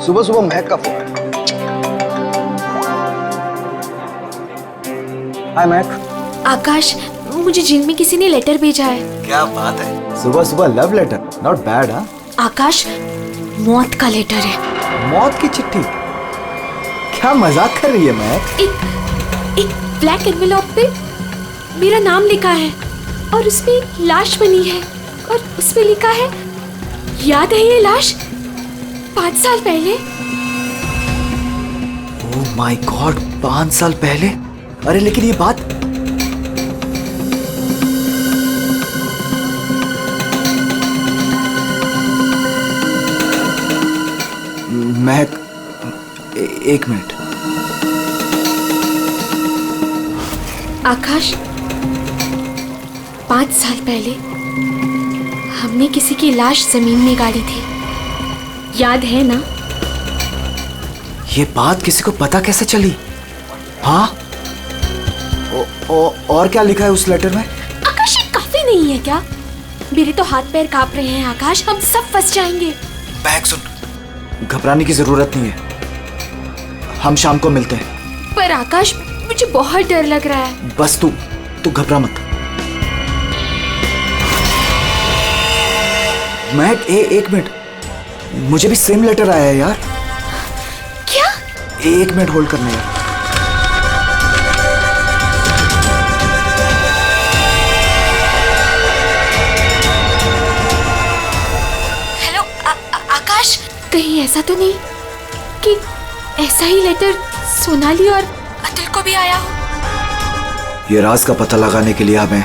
सुबह सुबह महक का फोन। हाय महक। आकाश, मुझे जेल में किसी ने लेटर भेजा है। क्या बात है, सुबह सुबह लव लेटर, नॉट बैड। हाँ आकाश, मौत का लेटर है। मौत की चिट्ठी? क्या मजाक कर रही है महक? एक ब्लैक एनवेलप पे मेरा नाम लिखा है और उसमें एक लाश बनी है और उसमें लिखा है, याद है ये लाश 5 साल पहले? ओह माय गॉड, 5 साल पहले? अरे लेकिन ये बात महक, एक मिनट। आकाश, 5 साल पहले हमने किसी की लाश जमीन में गाड़ी थी, याद है ना? ये बात किसी को पता कैसे चली? हाँ, और क्या लिखा है उस लेटर में? आकाश, ये काफी नहीं है क्या? मेरे तो हाथ पैर कांप रहे हैं आकाश, हम सब फंस जाएंगे। महक सुन, घबराने की जरूरत नहीं है, हम शाम को मिलते हैं। पर आकाश, मुझे बहुत डर लग रहा है। बस तू घबरा मत। महक, एक मिनट, मुझे भी सेम लेटर आया है यार। क्या? एक मिनट होल्ड करना यार। हेलो आकाश, कहीं ऐसा तो नहीं कि ऐसा ही लेटर सोनाली और अतुल को भी आया हो? ये राज का पता लगाने के लिए हमें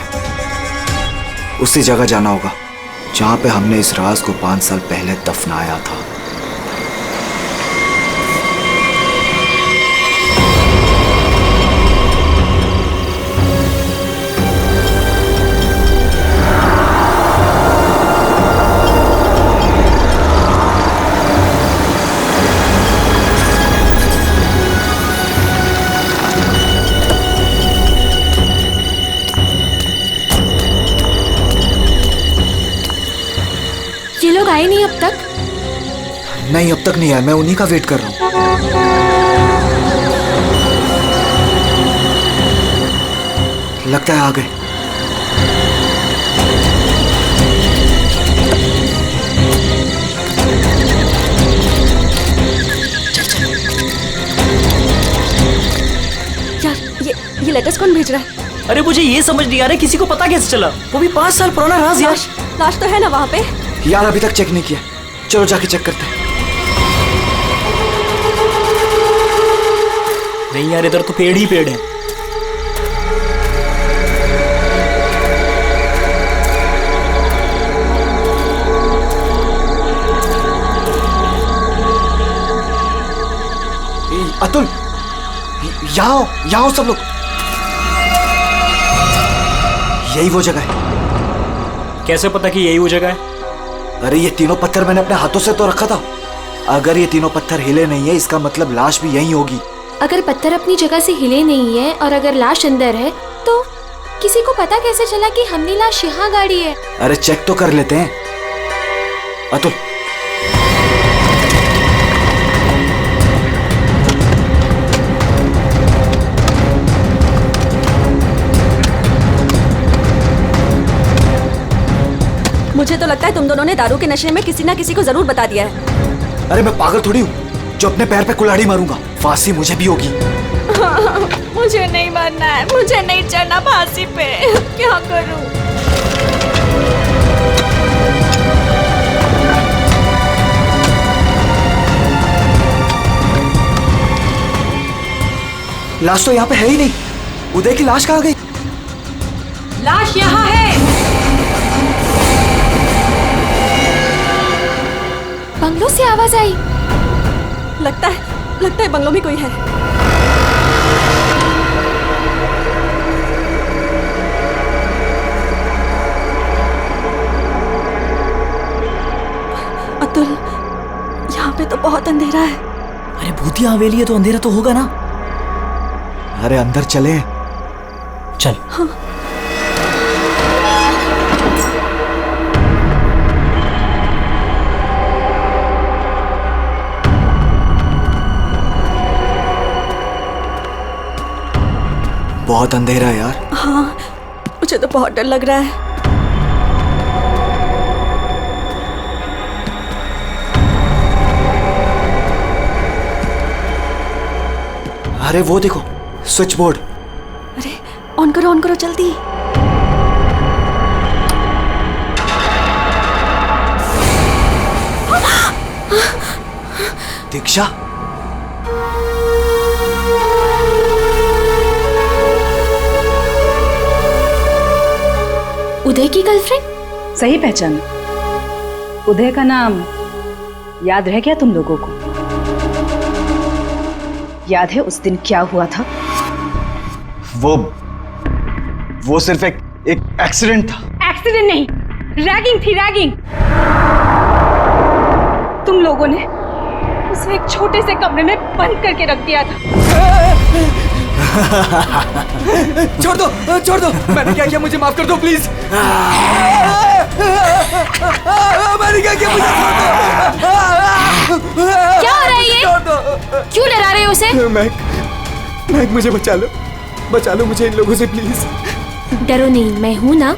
उसी जगह जाना होगा जहां पे हमने इस राज को 5 साल पहले दफनाया था। ये लोग आए नहीं अब तक? नहीं, अब तक नहीं आया, मैं उन्हीं का वेट कर रहा हूं। लगता है आ गए। यार, ये लेटर्स कौन भेज रहा है? अरे मुझे ये समझ नहीं आ रहा किसी को पता कैसे चला, वो भी 5 साल पुराना राज यार। लाश तो है ना वहाँ पे? यार अभी तक चेक नहीं किया, चलो जाके चेक करते हैं। नहीं यार, इधर तो पेड़ ही पेड़ है। अतुल, यहाँ आओ सब लोग। यही वो जगह है। कैसे पता कि यही वो जगह है? अरे ये तीनों पत्थर मैंने अपने हाथों से तो रखा था। अगर ये तीनों पत्थर हिले नहीं है, इसका मतलब लाश भी यहीं होगी। अगर पत्थर अपनी जगह से हिले नहीं है और अगर लाश अंदर है, तो किसी को पता कैसे चला कि हमने लाश यहाँ गाड़ी है? अरे चेक तो कर लेते हैं। अतुल, मुझे तो लगता है तुम दोनों ने दारू के नशे में किसी ना किसी को जरूर बता दिया है। अरे मैं पागल थोड़ी हूँ जो अपने पैर पे कुल्हाड़ी मारूंगा। फांसी मुझे भी होगी। मुझे नहीं मरना है, मुझे नहीं चढ़ना फांसी पे। क्या करूं? लाश तो यहाँ पे है ही नहीं। उदय की लाश कहाँ गई? लाश यहाँ है। बंगलों से आवाज आई। लगता है बंगलों में कोई है। अतुल, यहाँ पे तो बहुत अंधेरा है। अरे भूतिया हवेली है तो अंधेरा तो होगा ना। अरे अंदर चले। चल। हाँ। बहुत अंधेरा है यार। हाँ, मुझे तो बहुत डर लग रहा है। अरे वो देखो, स्विच बोर्ड। अरे ऑन करो जल्दी। दीक्षा, उदय की गर्लफ्रेंड? सही पहचान। उदय का नाम याद रह गया तुम लोगों को? याद है उस दिन क्या हुआ था? वो सिर्फ एक एक्सीडेंट था। एक्सीडेंट नहीं, रैगिंग थी, रैगिंग। तुम लोगों ने उसे एक छोटे से कमरे में बंद करके रख दिया था। छोड़ दो, मैंने क्या किया, मुझे माफ कर दो प्लीज। मैंने क्या किया, मुझे छोड़ दो। क्या हो रहा है ये? छोड़ दो। क्यों डरा रहे हो उसे? मैक मुझे बचा लो मुझे इन लोगों से प्लीज। डरो नहीं, मैं हूं ना।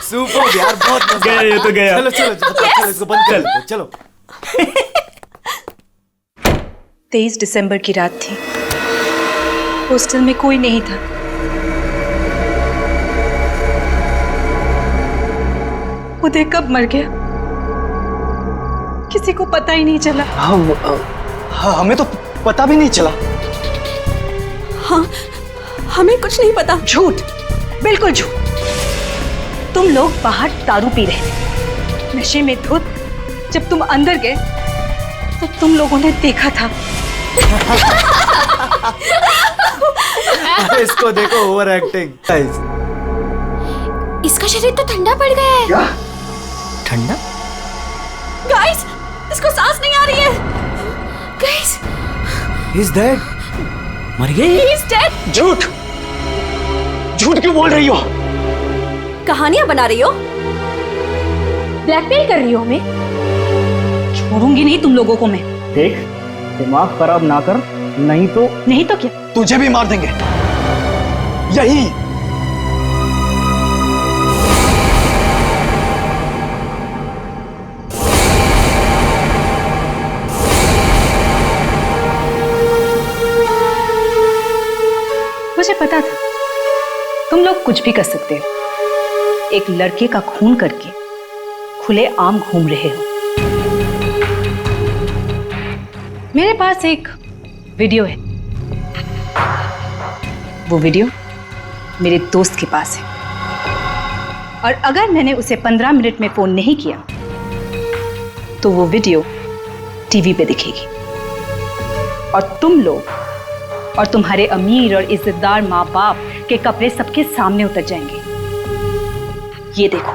सुपर यार, बहुत मजा गया ये तो गया। चलो इसको बंद कर दो, चलो। 23 दिसंबर की रात थी। हॉस्टल में कोई नहीं था। उदय कब मर गया किसी को पता ही नहीं चला। हमें तो पता भी नहीं चला। हाँ, हमें कुछ नहीं पता। झूठ, बिल्कुल झूठ। तुम लोग बाहर दारू पी रहे थे, नशे में धुत। जब तुम अंदर गए तो तुम लोगों ने देखा था। इसको देखो, ओवर एक्टिंग। इसका शरीर तो ठंडा पड़ गया है। क्या? ठंडा? गाइस, इसको सांस नहीं आ रही है। Guys, He's dead. मर गई? He's dead। झूठ क्यों बोल रही हो? कहानियां बना रही हो? ब्लैकमेल कर रही हो हमें? छोड़ूंगी नहीं तुम लोगों को मैं। देख, दिमाग खराब ना कर, नहीं तो क्या? तुझे भी मार देंगे। यही। मुझे पता था तुम लोग कुछ भी कर सकते हो। एक लड़के का खून करके खुले आम घूम रहे हो। मेरे पास एक वीडियो है। वो वीडियो मेरे दोस्त के पास है, और अगर मैंने उसे 15 मिनट में फोन नहीं किया तो वो वीडियो टीवी पे दिखेगी, और तुम लोग और तुम्हारे अमीर और इज्जतदार माँ बाप के कपड़े सबके सामने उतर जाएंगे। ये देखो।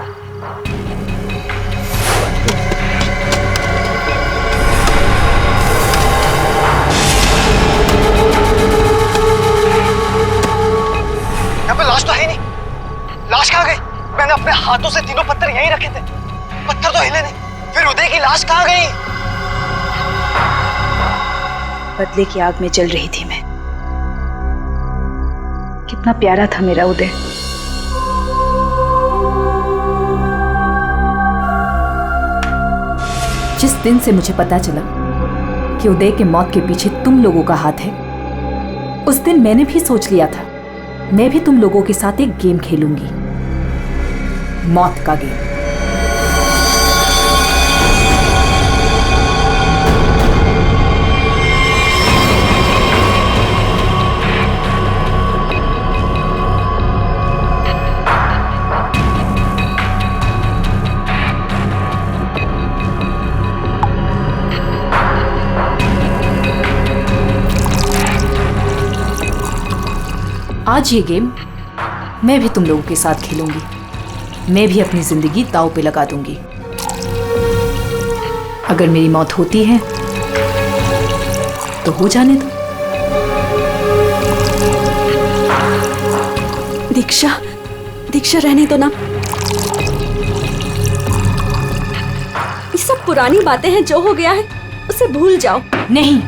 लाश कहाँ गई? बदले की आग में जल रही थी मैं। कितना प्यारा था मेरा उदय। जिस दिन से मुझे पता चला कि उदय के मौत के पीछे तुम लोगों का हाथ है, उस दिन मैंने भी सोच लिया था मैं भी तुम लोगों के साथ एक गेम खेलूंगी, मौत का गेम। आज ये गेम मैं भी तुम लोगों के साथ खेलूंगी। मैं भी अपनी जिंदगी दांव पे लगा दूंगी। अगर मेरी मौत होती है तो हो जाने दो। दीक्षा, दीक्षा रहने दो ना। ये सब पुरानी बातें हैं, जो हो गया है उसे भूल जाओ। नहीं,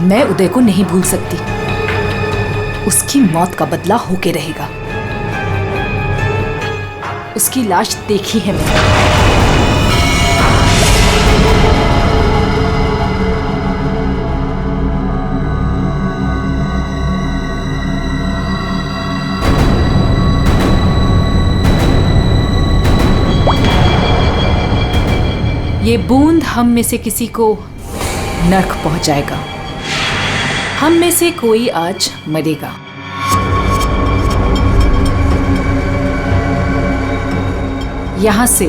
मैं उदय को नहीं भूल सकती। उसकी मौत का बदला होके रहेगा। उसकी लाश देखी है मैंने। ये बूंद हम में से किसी को नर्क पहुंचाएगा। हम में से कोई आज मरेगा। यहां से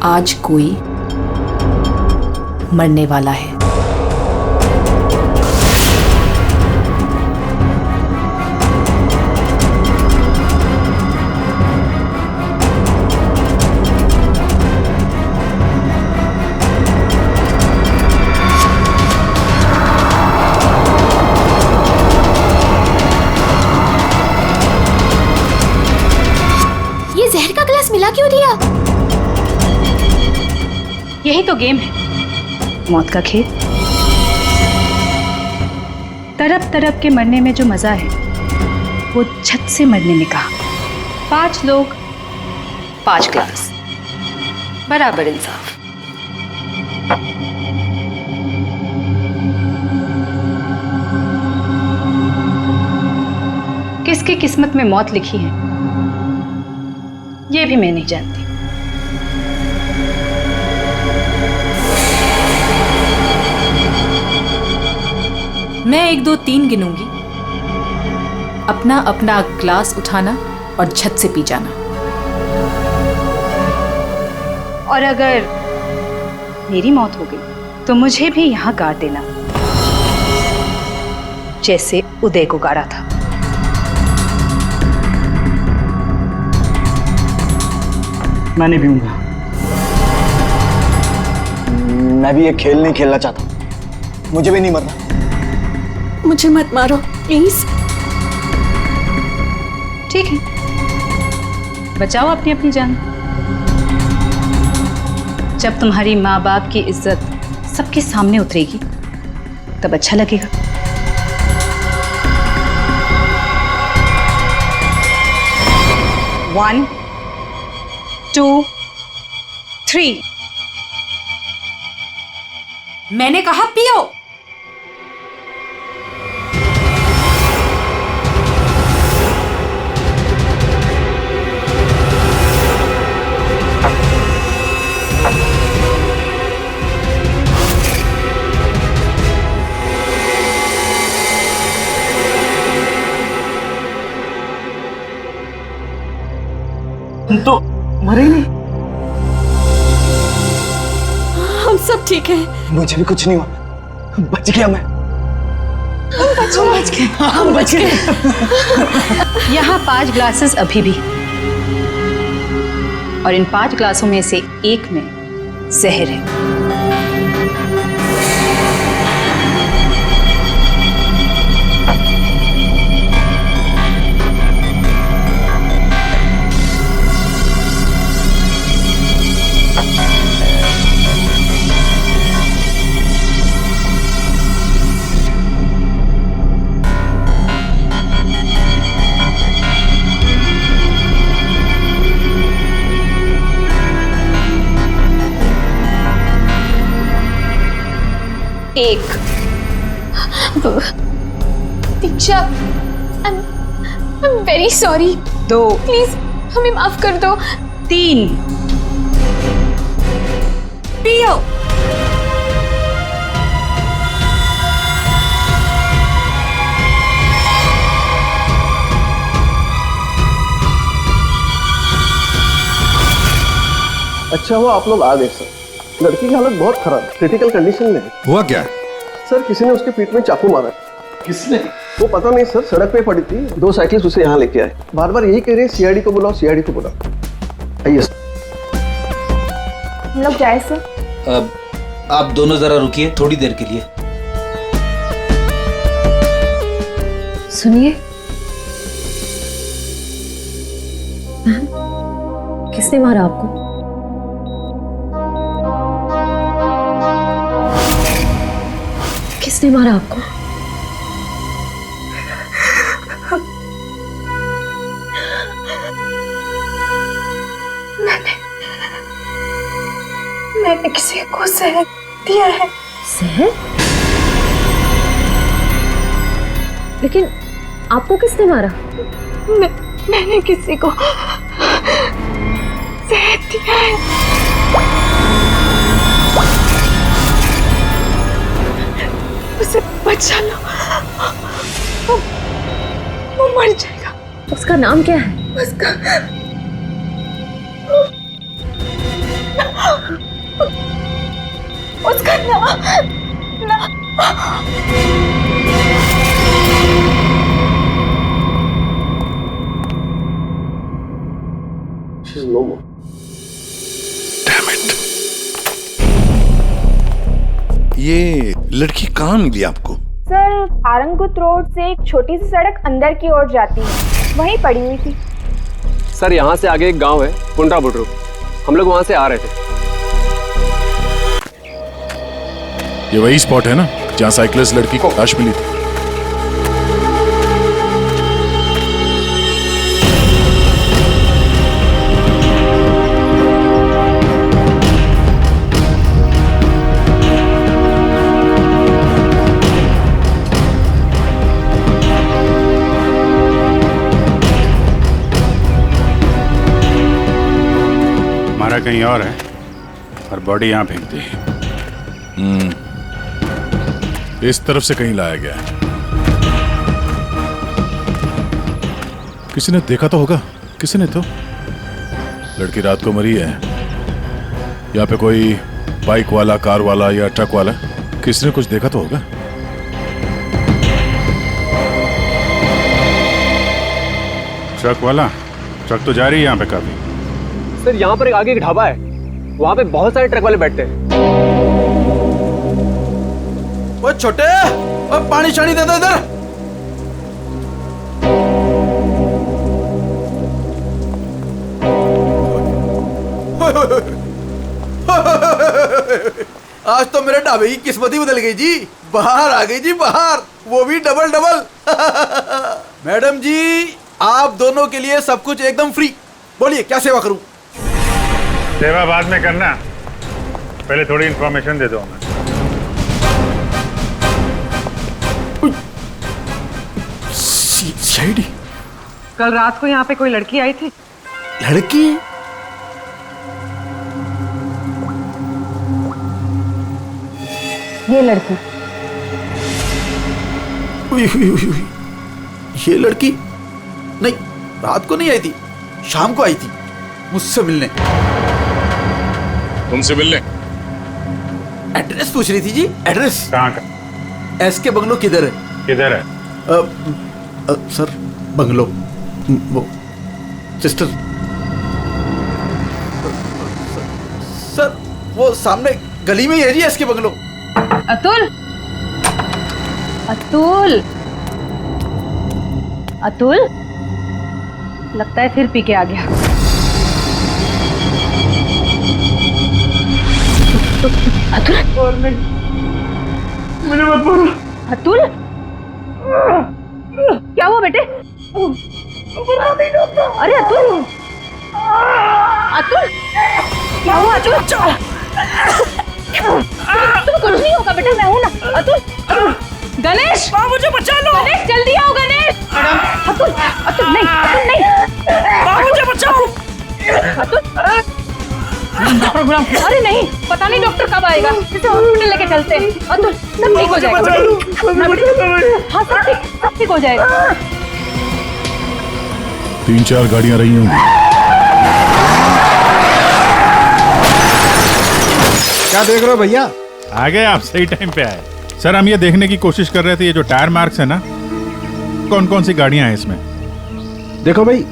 आज कोई मरने वाला है। जहर का ग्लास मिला क्यों दिया? यही तो गेम है, मौत का खेल। तरफ तरफ के मरने में जो मजा है वो छत से मरने में कहा। 5 लोग 5 ग्लास, बराबर इंसाफ। किसकी किस्मत में मौत लिखी है ये भी मैं नहीं जानती। मैं 1 2 3 गिनूंगी। अपना अपना ग्लास उठाना और छत से पी जाना। और अगर मेरी मौत हो गई तो मुझे भी यहां गाड़ देना, जैसे उदय को गाड़ा था। मैं नहीं पीऊंगा। मैं भी ये खेल नहीं खेलना चाहता। मुझे भी नहीं मरना। मुझे मत मारो प्लीज। ठीक है, बचाओ अपनी अपनी जान। जब तुम्हारी माँ बाप की इज्जत सबके सामने उतरेगी तब अच्छा लगेगा। One, 2, 3। मैंने कहा पियो। तुम तो मरे ही नहीं। हम सब ठीक है। मुझे भी कुछ नहीं हुआ। बच गया मैं। हम बच गए। यहाँ 5 ग्लासेस अभी भी, और इन 5 ग्लासों में से एक में जहर है। 1। Diksha, I am very sorry. 2, please हमें माफ कर दो। 3। पियो। अच्छा हुआ आप लोग आ गए सर। लड़की की हालत बहुत खराब, क्रिटिकल कंडीशन में है। हुआ क्या? सर किसी ने उसके पीठ में चाकू मारा। किसने? वो पता नहीं सर, सड़क पे पड़ी थी, 2 साइकिल्स उसे यहाँ लेके आए। बार बार यही कह रहे हैं सीआईडी को बुलाओ, सीआईडी को बुलाओ। आइए सर। हम लोग जाए सर? अब आप दोनों जरा रुकिए थोड़ी देर के लिए। सुनिए, किसने मारा आपको? किसने मारा आपको? मैंने किसी को जहर दिया है। जहर? लेकिन आपको किसने मारा? मैंने किसी को जहर दिया है। उसे बचा लो, वो मर जाएगा। उसका नाम क्या है? उसका नाम She's no more. Damn it. ये लड़की कहाँ मिली आपको? सर, आरंगपुर रोड से एक छोटी सी सड़क अंदर की ओर जाती है, वहीं पड़ी हुई थी। सर यहाँ से आगे एक गांव है पुंडा बुड्रू, हम लोग वहां से आ रहे थे। ये वही स्पॉट है ना जहाँ साइकिलिस्ट लड़की को लाश मिली थी? मारा कहीं और है और बॉडी यहाँ फेंक दी। इस तरफ से कहीं लाया गया है। किसी ने देखा तो होगा। किसी ने तो। लड़की रात को मरी है। यहाँ पे कोई बाइक वाला, कार वाला या ट्रक वाला, किसी ने कुछ देखा तो होगा। ट्रक वाला? ट्रक तो जा रही है यहाँ पे काफी। सर यहाँ पर एक आगे एक ढाबा है, वहाँ पे बहुत सारे ट्रक वाले बैठते हैं। वो छोटे, वो पानी शानी दे दो इधर। आज तो मेरे ढाबे की किस्मत ही बदल गई जी। बाहर आ गई जी, बाहर, वो भी डबल डबल। मैडम जी, आप दोनों के लिए सब कुछ एकदम फ्री। बोलिए क्या सेवा करूं? सेवा बाद में करना, पहले थोड़ी इंफॉर्मेशन दे दो हमें। सीआईडी? कल रात को यहाँ पे कोई लड़की आई थी। लड़की? ये लड़की। ये लड़की? नहीं, रात को नहीं आई थी, शाम को आई थी मुझसे मिलने। तुमसे मिलने? एड्रेस पूछ रही थी जी। एड्रेस कहाँ का? एसके बंगलो किधर है? किधर है? सर बंगलो, वो सिस्टर। सर वो सामने गली में ही है जी एसके बंगलो। अतुल, अतुल, अतुल, लगता है फिर पी के आ गया। अतुल, मुझे मत मारो। अतुल, क्या हुआ बेटे? अरे अतुल, अतुल, क्या हुआ अतुल? तुम्हें कुछ नहीं होगा बेटा, मैं हूं ना। अतुल, गणेश, मुझे बचा लो। गणेश जल्दी आओ गणेश। अतुल, अतुल नहीं, अतुल नहीं, मुझे बचाओ। अरे नहीं, पता नहीं डॉक्टर कब आएगा, इसे हॉस्पिटल लेके चलते हैं। अतुल, सब ठीक हो जाएगा। हाँ सब ठीक हो जाएगा। 3-4 गाड़ियां रही होंगी। क्या देख रहे हो भैया? आ गए आप, सही टाइम पे आए। सर हम ये देखने की कोशिश कर रहे थे, ये जो टायर मार्क्स है ना, कौन कौन सी गाड़ियां हैं इसमें? देखो भाई,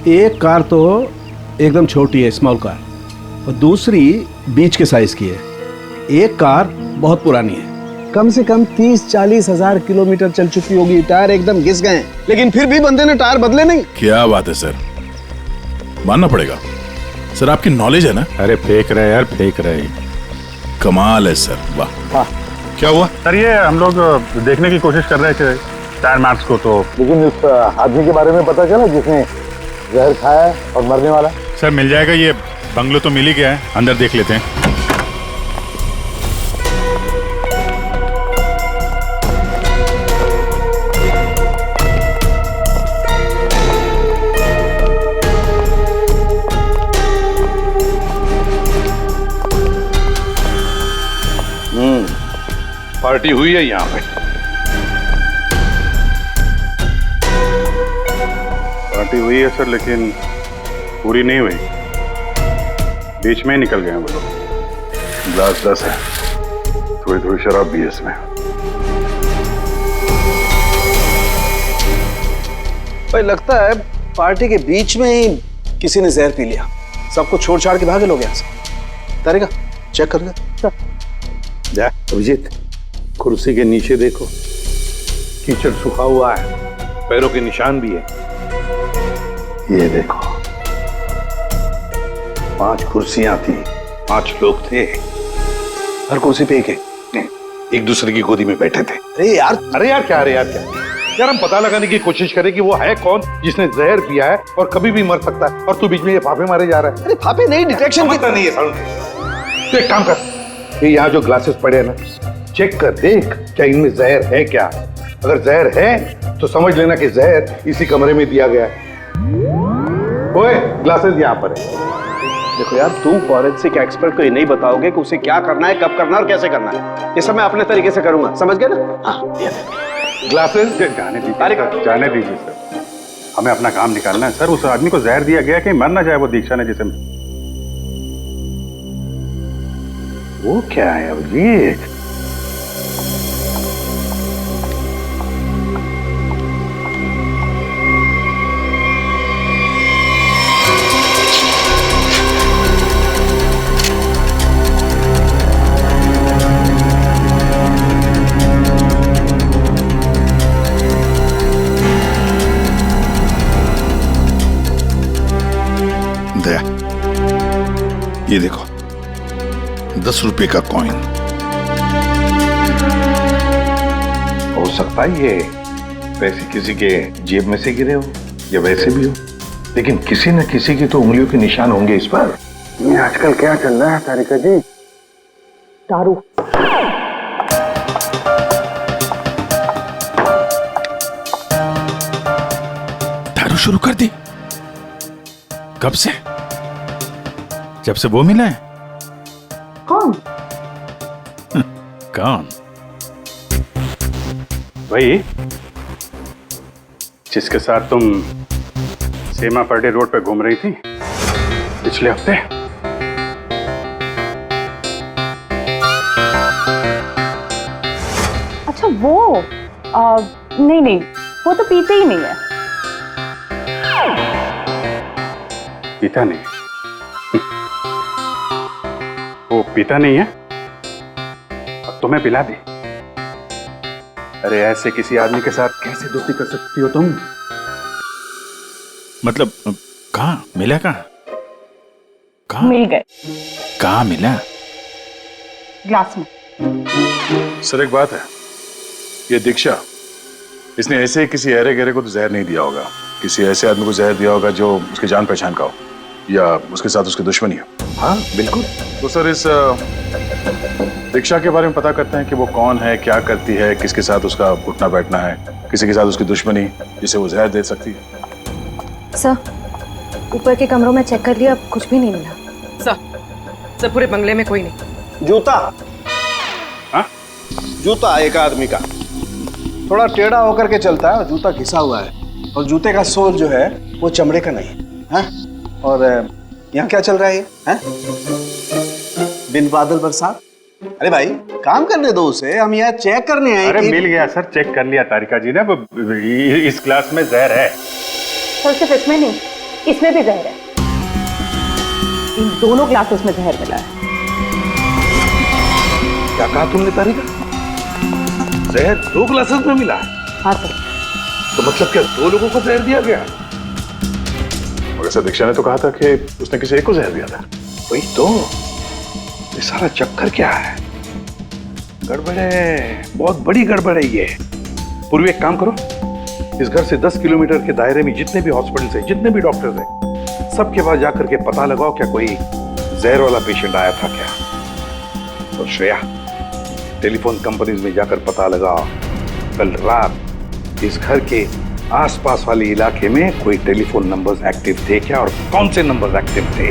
एक कार तो एकदम छोटी है, स्मॉल कार, और दूसरी बीच के साइज की है। एक कार बहुत पुरानी है, कम से कम 30-40 हजार किलोमीटर चल चुकी होगी, टायर एकदम घिस गए, लेकिन फिर भी बंदे ने टायर बदले नहीं। क्या बात है सर, मानना पड़ेगा सर, आपकी नॉलेज है ना। अरे फेंक रहे यार, फेंक रहे, कमाल है सर, वाह। क्या हुआ सर? ये हम लोग देखने की कोशिश कर रहे थे टायर मार्क्स को, तो लेकिन इस आदमी के बारे में पता चला जिसने जहर खाया है और मरने वाला? सर मिल जाएगा, ये बंगलो तो मिल ही गया है, अंदर देख लेते हैं। पार्टी हुई है यहाँ पे। पार्टी हुई है सर, लेकिन पूरी नहीं हुई, बीच में ही निकल गए हैं वो लोग। ग्लास 10 है, थोड़ी थोड़ी शराब भी है इसमें। भाई लगता है पार्टी के बीच में ही किसी ने जहर पी लिया, सबको छोड़ छाड़ के भागे लोग यहाँ से। तारिका चेक कर ले। जा अभिजीत, कुर्सी के नीचे देखो, कीचड़ सूखा हुआ है, पैरों के निशान भी है। ये देखो, 5 कुर्सियां थी, 5 लोग थे, हर कुर्सी पे एक दूसरे की गोदी में बैठे थे। अरे यार क्या यार, हम पता लगाने की कोशिश करें कि वो है कौन जिसने जहर पिया है और कभी भी मर सकता है, और तू बीच में ये फाफे मारे जा रहा है। अरे फाफे नहीं, डिटेक्शन की नहीं है। तो एक काम कर, ये यहाँ जो ग्लासेस पड़े हैं ना, चेक कर देख क्या इनमें जहर है क्या। अगर जहर है तो समझ लेना कि जहर इसी कमरे में दिया गया है। ओए, ग्लासेस यहाँ पर है। देखो यार, तुम फॉरेंसिक एक्सपर्ट को ये नहीं बताओगे कि उसे क्या करना है, कब करना है और कैसे करना है। ये सब मैं अपने तरीके से करूंगा, समझ गए ना? हाँ, ग्लासेस जाने दीजिए, जाने दीजिए सर, हमें अपना काम निकालना है। सर उस आदमी को जहर दिया गया कि मर ना जाए वो दीक्षा ने जिसे। वो क्या है अभिजीत? दया, ये देखो 10 रुपए का कॉइन। हो सकता है ये पैसे किसी के जेब में से गिरे हो या वैसे भी हो, लेकिन किसी न किसी की तो उंगलियों के निशान होंगे इस पर। ये आजकल क्या चल रहा है तारिका जी? दारू। दारू शुरू कर दी? कब से? जब से वो मिला है? कौन? कौन? वही जिसके साथ तुम सीमा पर्डे रोड पे घूम रही थी पिछले हफ्ते। अच्छा वो नहीं वो तो पीते ही नहीं है। पीता नहीं? वो पीता नहीं है, अब तुम्हें पिला दे। अरे ऐसे किसी आदमी के साथ कैसे दोस्ती कर सकती हो तुम? मतलब कहाँ मिला? कहाँ मिल गए। कहाँ मिला? ग्लास में। सर एक बात है, ये दीक्षा, इसने ऐसे किसी अहरे गहरे को तो जहर नहीं दिया होगा, किसी ऐसे आदमी को जहर दिया होगा जो उसके जान पहचान का हो या उसके साथ उसकी दुश्मनी हो। हाँ बिल्कुल। तो सर इस दीक्षा के बारे में पता करते हैं कि वो कौन है, क्या करती है, किसके साथ उसका उठना बैठना है, किसी के साथ उसकी दुश्मनी जिसे वो जहर दे सकती है। सर, ऊपर के कमरों में चेक कर लिया, कुछ भी नहीं मिला। सर पूरे बंगले में कोई नहीं। जूता, हाँ? जूता एक आदमी का थोड़ा टेढ़ा होकर के चलता है और जूता घिसा हुआ है, और जूते का सोल जो है वो चमड़े का नहीं है। और यहाँ क्या चल रहा है? बिन बादल बरसात। अरे भाई काम करने दो उसे, हम यहाँ चेक करने आए। अरे मिल गया सर, चेक कर लिया तारिका जी ने, इस ग्लास में जहर है। सर सिर्फ इसमें नहीं, इसमें भी जहर है। इन दोनों ग्लासेस में जहर मिला है। क्या कहा तुमने तारिका? जहर 2 ग्लासेस में मिला? हाँ सर। तो मतलब क्या 2 लोगों को जहर दिया गया? वैसे दीक्षा ने तो कहा था कि उसने किसी एक को जहर दिया था। वही तो, ये सारा चक्कर क्या है? गड़बड़ है, बहुत बड़ी गड़बड़ है ये। पूर्वी एक काम करो, इस घर से 10 किलोमीटर के दायरे में जितने भी हॉस्पिटल्स हैं, जितने भी डॉक्टर्स हैं, सबके पास जाकर के पता लगाओ क्या कोई जहर वाला पेशेंट आया था क्या। और श्रेया, टेलीफोन कंपनीज में जाकर पता लगाओ कल रात इस घर के आसपास वाले इलाके में कोई टेलीफोन नंबर्स एक्टिव थे क्या, और कौन से नंबर्स एक्टिव थे।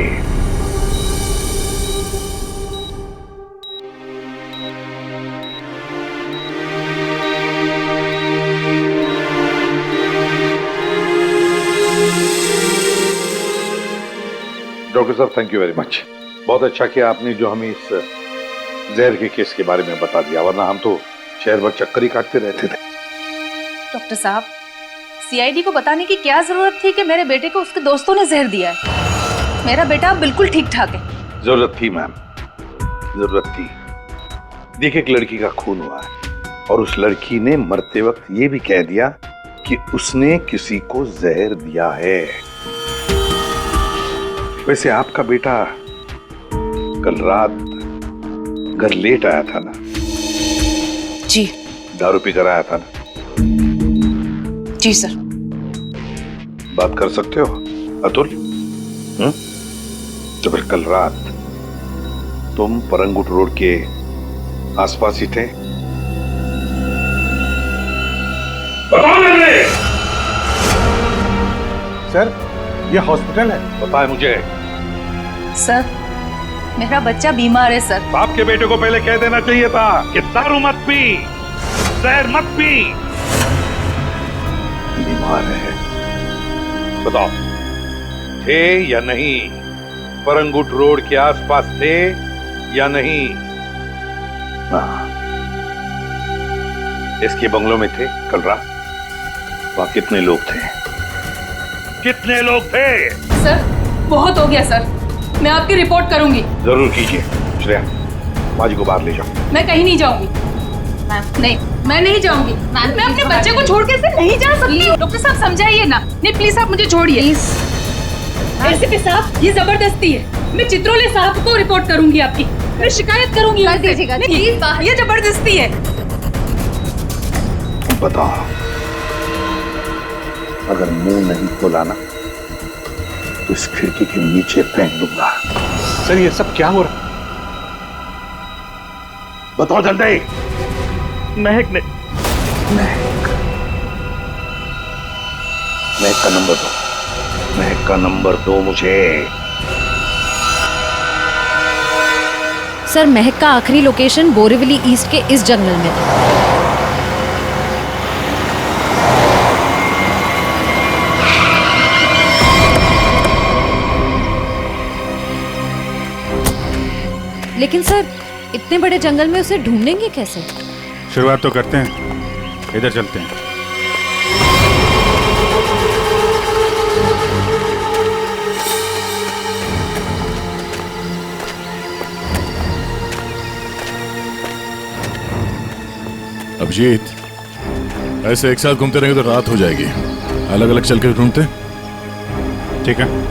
डॉक्टर साहब, थैंक यू वेरी मच। बहुत अच्छा किया आपने जो हमें इस जहर के केस के बारे में बता दिया, वरना हम तो शहर भर चक्कर ही काटते रहते थे। डॉक्टर साहब, सीआईडी को बताने की क्या जरूरत थी कि मेरे बेटे को उसके दोस्तों ने जहर दिया है। मेरा बेटा बिल्कुल ठीक ठाक है। जरूरत थी मैम, जरूरत थी। देखिए, एक लड़की का खून हुआ है और उस लड़की ने मरते वक्त ये भी कह दिया कि उसने किसी को जहर दिया है। वैसे आपका बेटा कल रात घर लेट आया था ना? जी। दारू पी कर आया था ना? जी सर। बात कर सकते हो अतुल? तो फिर कल रात तुम परंगुट रोड के आसपास ही थे? सर, ये हॉस्पिटल है। पता है मुझे। सर, मेरा बच्चा बीमार है सर। बाप के बेटे को पहले कह देना चाहिए था कि दारू मत पी, जहर मत पी। बीमार है, बताओ थे या नहीं? परंगुट रोड के आसपास थे या नहीं? हाँ, इसके बंगलों में थे कल रात। वहां कितने लोग थे? कितने लोग थे? सर, बहुत हो गया सर, मैं आपकी रिपोर्ट करूंगी। जरूर कीजिए। श्रेया, बाजी को बाहर ले जाओ। मैं कहीं नहीं जाऊंगी। नहीं, मैं नहीं जाऊंगी। मैं अपने बच्चे को छोड़ के ऐसे नहीं जा सकती। डॉक्टर साहब समझाइए ना। नहीं प्लीज आप मुझे छोड़िए। एसीपी साहब, ये जबरदस्ती है। मैं चित्रोले साहब को रिपोर्ट करूंगी आपकी। मैं शिकायत करूंगी। कर दीजिएगा प्लीज। ये जबरदस्ती है। बताओ, अगर मुंह नहीं खोला ना तो इस खिड़की के नीचे फेंक दूंगा। सर, ये सब क्या हो रहा? बताओ जल्दी। महक ने। महक का नंबर दो। महक का नंबर दो मुझे। सर, महक का आखिरी लोकेशन बोरीवली ईस्ट के इस जंगल में था। लेकिन सर, इतने बड़े जंगल में उसे ढूंढेंगे कैसे? शुरुआत तो करते हैं, इधर चलते हैं। अभिजीत, ऐसे एक साथ घूमते रहेंगे तो रात हो जाएगी। अलग अलग चल के ढूंढते। ठीक है।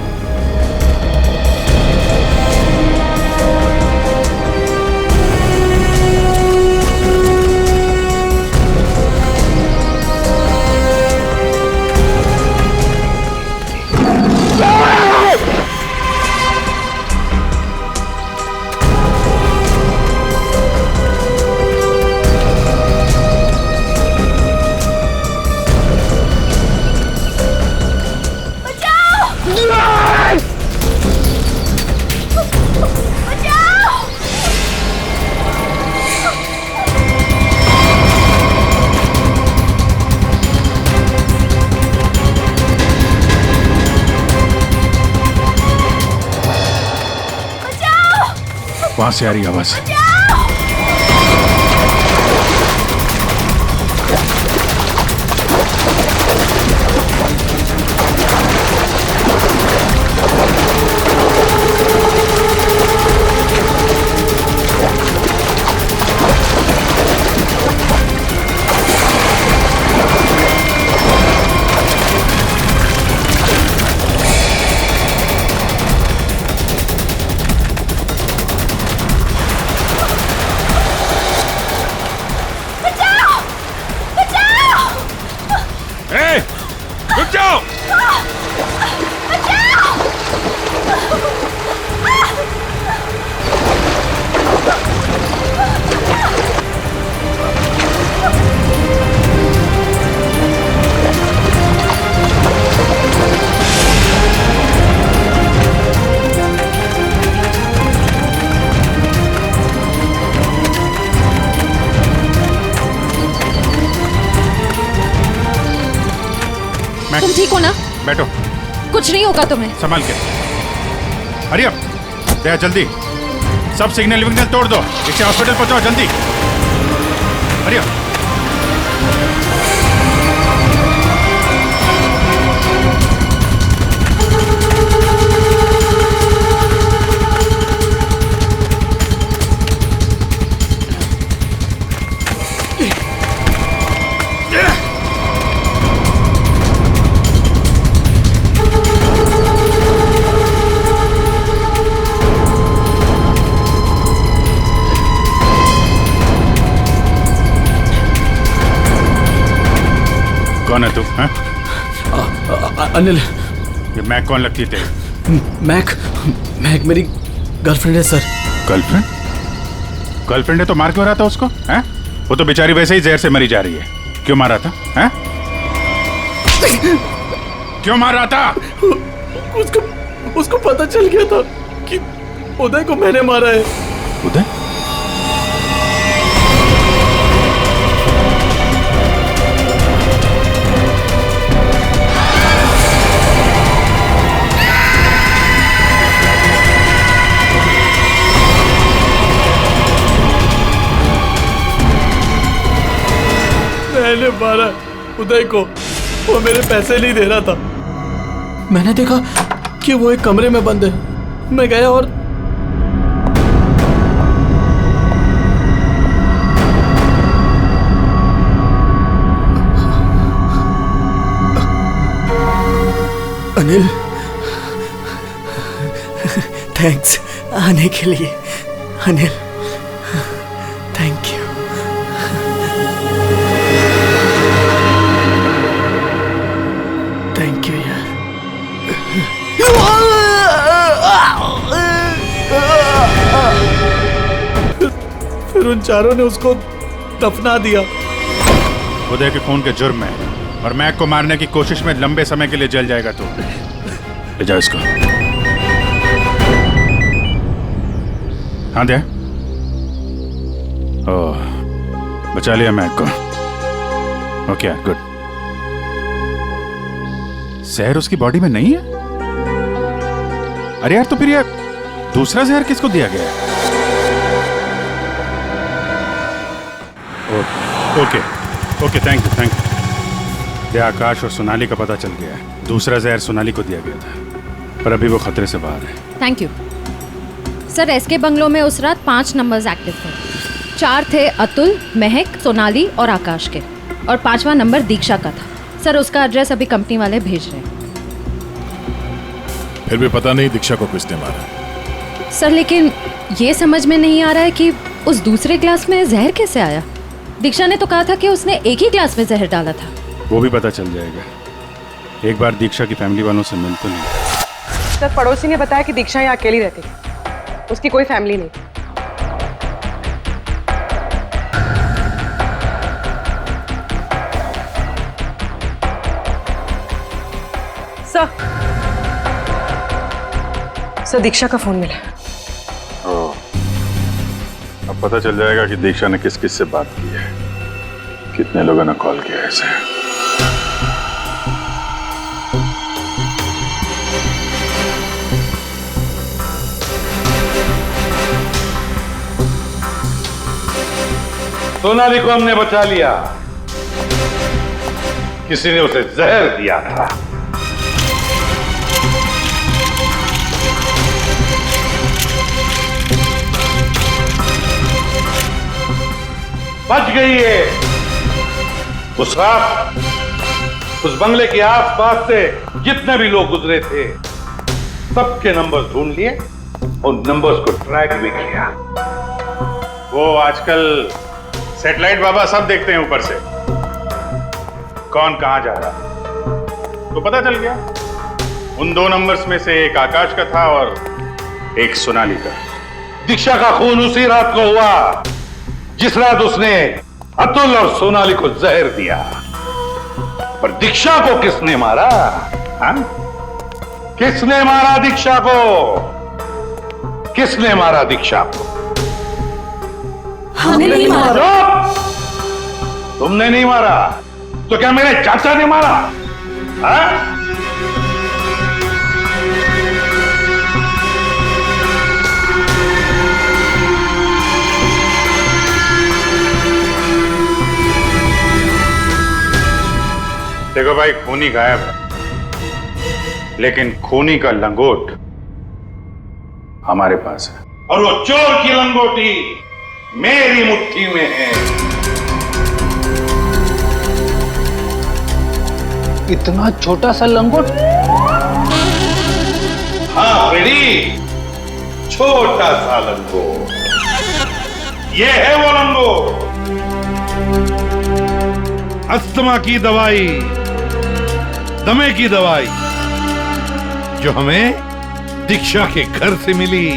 वहां से आ रही आवाज। रुक जाओ! तुम ठीक हो ना? बैठो। कुछ नहीं होगा तुम्हें। संभाल के। हरी अप, दया जल्दी। सब सिग्नल विग्नल तोड़ दो, इसे हॉस्पिटल पहुंचाओ जल्दी। Hurry up. कौन है तू? अनिल। ये मैक कौन लगती है तेरी? मैक मेरी गर्लफ्रेंड है सर। गर्लफ्रेंड? गर्लफ्रेंड है तो मार क्यों रहा था उसको? हैं? वो तो बेचारी वैसे ही जहर से मरी जा रही है। क्यों मार रहा था? हैं? क्यों मार रहा था? उसको पता चल गया था कि उदय को मैंने मारा है। उदय? मैंने मारा उदय को, वो मेरे पैसे नहीं दे रहा था। मैंने देखा कि वो एक कमरे में बंद है। मैं गया और अनिल, थैंक्स आने के लिए। Anil, thank you. Thank you यार। फिर उन चारों ने उसको दफना दिया। उदय के खून के जुर्म में और मैक को मारने की कोशिश में लंबे समय के लिए जल जाएगा तू। ले जाओ इसको। हाँ दे। ओह, बचा लिया मैक को। Okay good. जहर उसकी बॉडी में नहीं है? अरे यार, तो फिर यार दूसरा जहर किसको दिया गया है? Okay okay, thank you. ये आकाश और सोनाली का पता चल गया है। दूसरा जहर सोनाली को दिया गया था, पर अभी वो खतरे से बाहर है। Thank you sir. SK bungalow में उस रात 5 नंबर्स एक्टिव थे। 4 थे अतुल, महक, सोनाली और आकाश के, और 5वां नंबर दीक्षा का था। सर उसका एड्रेस अभी कंपनी वाले भेज रहे हैं। फिर भी पता नहीं दीक्षा को किसने मारा। सर लेकिन ये समझ में नहीं आ रहा है कि उस दूसरे ग्लास में जहर कैसे आया। दीक्षा ने तो कहा था कि उसने एक ही ग्लास में जहर डाला था। वो भी पता चल जाएगा। एक बार दीक्षा की फैमिली वालों से मिल तो नहीं। सर पड़ोसी ने बताया कि दीक्षा यहाँ अकेली रहती है, उसकी कोई फैमिली नहीं। सर दीक्षा का फोन मिला। अब पता चल जाएगा कि दीक्षा ने किस किस से बात की है, कितने लोगों ने कॉल किया है इसे। सोनाली को हमने बचा लिया। किसी ने उसे जहर दिया था। बच गई है। उस रात उस बंगले के आसपास से जितने भी लोग गुजरे थे सबके नंबर्स ढूंढ लिए और नंबर्स को ट्रैक भी किया। वो आजकल सैटेलाइट बाबा सब देखते हैं ऊपर से, कौन कहां जा रहा है। तो पता चल गया उन 2 नंबर्स में से एक आकाश का था और एक सोनाली का। दीक्षा का खून उसी रात को हुआ जिस रात उसने अतुल और सोनाली को जहर दिया। पर दीक्षा को किसने मारा? हाँ? किसने मारा दीक्षा को? किसने मारा दीक्षा को? हमने नहीं मारा। तुमने नहीं मारा तो क्या मेरे चाचा ने मारा? हाँ? देखो भाई, खूनी गायब है लेकिन खूनी का लंगोट हमारे पास है। और वो चोर की लंगोटी मेरी मुट्ठी में है। इतना छोटा सा लंगोट? हाँ फ्रेडी, छोटा सा लंगोट। ये है वो लंगोट। अस्थमा की दवाई, दमे की दवाई जो हमें दीक्षा के घर से मिली।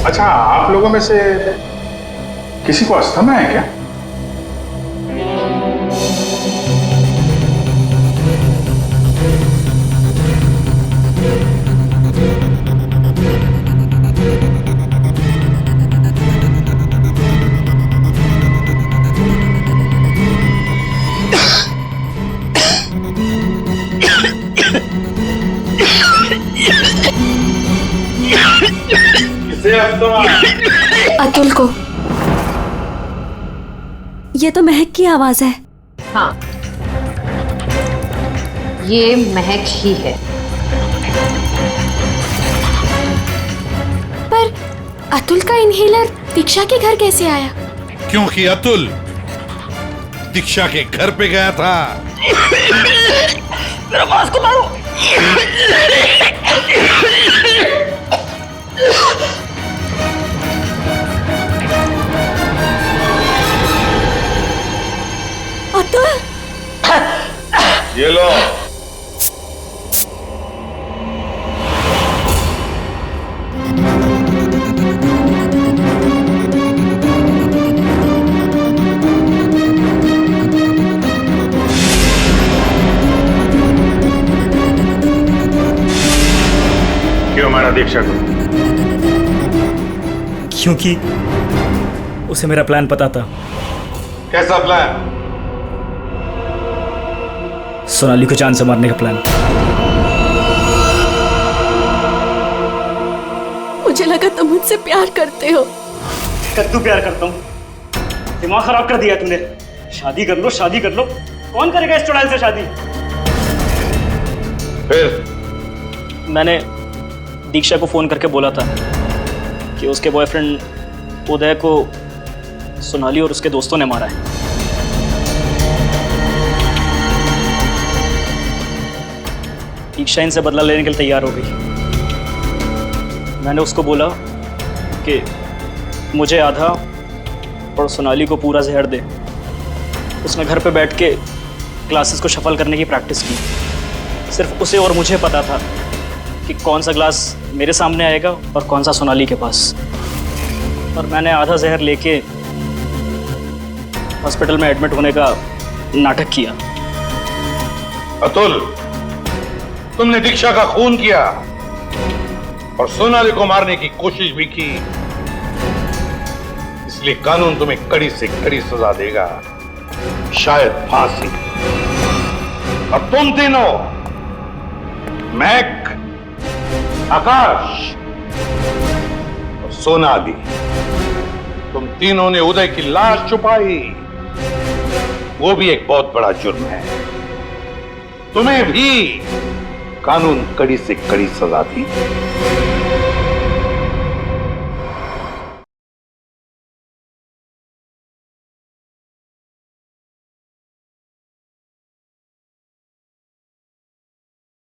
अच्छा, आप लोगों में से किसी को अस्थमा है क्या? अतुल को। ये तो महक की आवाज है। हाँ, ये महक ही है। पर अतुल का इनहेलर दीक्षा के घर कैसे आया? क्योंकि अतुल दीक्षा के घर पे गया था। मेरा मास्क को मारो। अतुल, ये लो। क्यों मारा दीक्षा को? क्योंकि उसे मेरा प्लान पता था। कैसा प्लान? सोनाली को जान से मारने का प्लान। मुझे लगा तुम मुझसे प्यार करते हो। कद्दू प्यार करता हूँ। दिमाग खराब कर दिया तूने। शादी कर लो, शादी कर लो। कौन करेगा इस चुड़ैल से शादी? फिर मैंने दीक्षा को फोन करके बोला था कि उसके बॉयफ्रेंड उदय को सोनाली और उसके दोस्तों ने मारा है। दीक्षा इनसे बदला लेने के लिए तैयार हो गई। मैंने उसको बोला कि मुझे आधा और सोनाली को पूरा जहर दे। उसने घर पे बैठ के ग्लासेस को शफल करने की प्रैक्टिस की। सिर्फ उसे और मुझे पता था कि कौन सा ग्लास मेरे सामने आएगा और कौन सा सोनाली के पास। और मैंने आधा जहर लेके हॉस्पिटल में एडमिट होने का नाटक किया। अतुल, तुमने दीक्षा का खून किया और सोनाली को मारने की कोशिश भी की। इसलिए कानून तुम्हें कड़ी से कड़ी सजा देगा, शायद फांसी। अब तुम तीनों, महक, आकाश और सोनाली, तुम तीनों ने उदय की लाश छुपाई। वो भी एक बहुत बड़ा जुर्म है। तुम्हें भी कानून कड़ी से कड़ी सजा दी।